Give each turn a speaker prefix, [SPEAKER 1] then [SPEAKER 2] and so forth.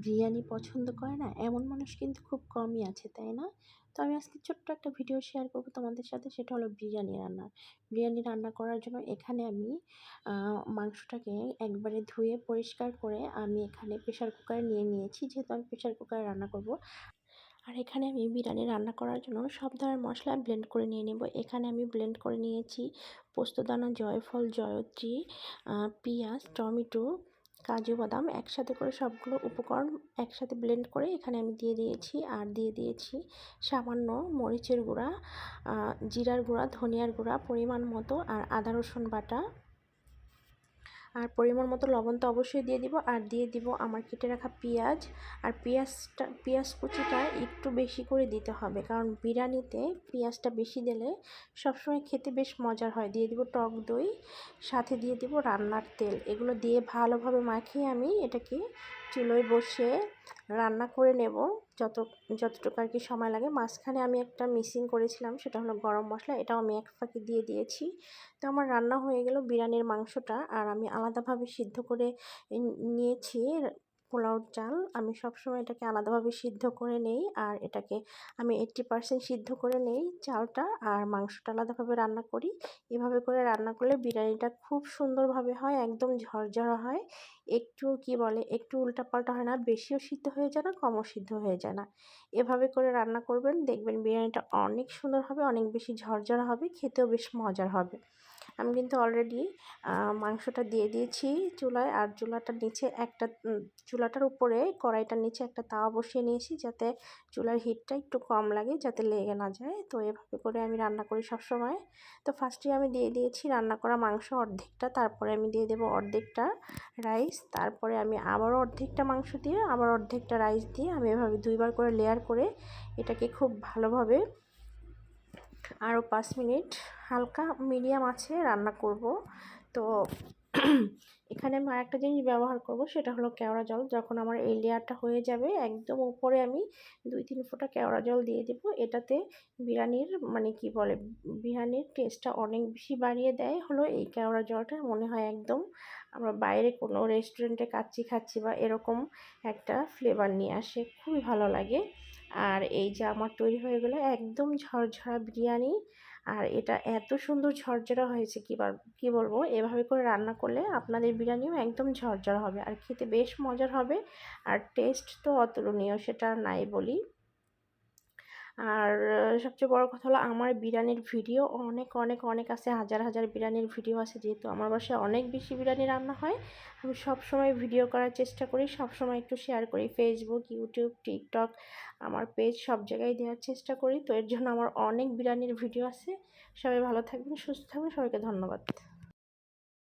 [SPEAKER 1] বিরিয়ানি পছন্দ করে না এমন মানুষ কিন্তু খুব কমই আছে, তাই না? তো আমি আজকে ছোট্ট একটা ভিডিও শেয়ার করব তোমাদের সাথে, সেটা হলো বিরিয়ানি রান্না। বিরিয়ানি রান্না করার জন্য এখানে আমি মাংসটাকে একবারে ধুয়ে পরিষ্কার করে আমি এখানে প্রেশার কুকারে নিয়ে নিয়েছি, যেহেতু আমি প্রেশার কুকারে রান্না করব। আর এখানে আমি বিরিয়ানি রান্না করার জন্য সব ধরনের মশলা ব্লেন্ড করে নিয়ে নেব। এখানে আমি ব্লেন্ড করে নিয়েছি পোস্তদানা, জয়ফল, জয়ত্রী, পেঁয়াজ, টমেটো, কাজু বাদাম, একসাথে করে সবগুলো উপকরণ একসাথে ব্লেন্ড করে এখানে আমি দিয়ে দিয়েছি। আর দিয়ে দিয়েছি সামান্য মরিচের গুঁড়া, জিরার গুঁড়া, ধনিয়ার গুঁড়া পরিমাণ মতো, আর আদা রসুন বাটা, আর পরিমাণ মতো লবণ তো অবশ্যই দিয়ে দিব। আর দিয়ে দিব আমার কেটে রাখা পেঁয়াজ। আর পেঁয়াজ কুচিটা একটু বেশি করে দিতে হবে, কারণ বিরিয়ানিতে পেঁয়াজটা বেশি দিলে সবসময় খেতে বেশ মজার হয়। দিয়ে দিব টক দই, সাথে দিয়ে দিব রান্নার তেল। এগুলো দিয়ে ভালোভাবে মাখিয়ে আমি এটাকে চুলোয় বসে রান্না করে নেব যতটুকু আর কি সময় লাগে। মাঝখানে আমি একটা মিসিং করেছিলাম, সেটা হলো গরম মশলা, এটাও আমি এক ফাঁকে দিয়ে দিয়েছি। তো আমার রান্না হয়ে গেল বিরিয়ানির মাংসটা। আর আমি আলাদাভাবে সিদ্ধ করে নিয়েছি পোলাওর চাল। আমি সবসময় এটাকে আলাদাভাবে সিদ্ধ করে নেই, আর এটাকে আমি 80% সিদ্ধ করে নেই চালটা, আর মাংসটা আলাদাভাবে রান্না করি। এভাবে করে রান্না করলে বিরিয়ানিটা খুব সুন্দরভাবে হয়, একদম ঝরঝরা হয়। একটু উল্টাপাল্টা হয় না, বেশিও সিদ্ধ হয়ে যায় না, কমও সিদ্ধ হয়ে যায় না। এভাবে করে রান্না করবেন, দেখবেন বিরিয়ানিটা অনেক সুন্দর হবে, অনেক বেশি ঝরঝরা হবে, খেতেও বেশ মজার হবে। আমি কিন্তু অলরেডি মাংসটা দিয়ে দিয়েছি চুলায়। আর চুলাটার উপরে কড়াইটার নিচে একটা তাওয়া বসিয়ে নিয়েছি, যাতে চুলার হিটটা একটু কম লাগে, যাতে লেগে না যায়। তো এভাবে করে আমি রান্না করি সবসময়। তো ফার্স্টে আমি দিয়ে দিয়েছি রান্না করা মাংস অর্ধেকটা, তারপরে আমি দিয়ে দেবো অর্ধেকটা রাইস, তারপরে আমি আবারও অর্ধেকটা মাংস দিয়ে আবার অর্ধেকটা রাইস দিয়ে আমি এভাবে দুইবার করে লেয়ার করে এটাকে খুব ভালোভাবে আরও 5 মিনিট হালকা মিডিয়াম আছে রান্না করব। তো এখানে আমি আরেকটা জিনিস ব্যবহার করব, সেটা হলো কেওড়া জল। যখন আমার এই লেয়ারটা হয়ে যাবে একদম উপরে আমি 2-3 ফোঁটা কেওড়া জল দিয়ে দেব। এটাতে বিরিয়ানির টেস্টটা অনেক বেশি বাড়িয়ে দেয় হলো এই কেওড়া জলটা। মনে হয় একদম আমরা বাইরে কোনো রেস্টুরেন্টে খাচ্ছি বা এরকম একটা ফ্লেভার নিয়ে আসে, খুবই ভালো লাগে। আর এই যে আমার তৈরি হয়ে গেলো একদম ঝরঝরা বিরিয়ানি। আর এটা এত সুন্দর ঝরঝরা হয়েছে কি বলবো। এভাবে করে রান্না করলে আপনাদের বিরিয়ানিও একদম ঝরঝরা হবে, আর খেতে বেশ মজার হবে। আর টেস্ট তো অতুলনীয়, সেটা নাই বলি। আর সবচেয়ে বড় কথা হলো আমার বিরিয়ানির ভিডিও অনেক অনেক অনেক আছে, হাজার হাজার বিরিয়ানির ভিডিও আছে। যেহেতু আমার বাসায় অনেক বেশি বিরিয়ানি রান্না হয়, আমি সবসময় ভিডিও করার চেষ্টা করি, সবসময় একটু শেয়ার করি ফেসবুক, ইউটিউব, টিকটক, আমার পেজ, সব জায়গায় দেওয়ার চেষ্টা করি। তো এর জন্য আমার অনেক বিরিয়ানির ভিডিও আছে। সবাই ভালো থাকবেন, সুস্থ থাকবেন, সবাইকে ধন্যবাদ।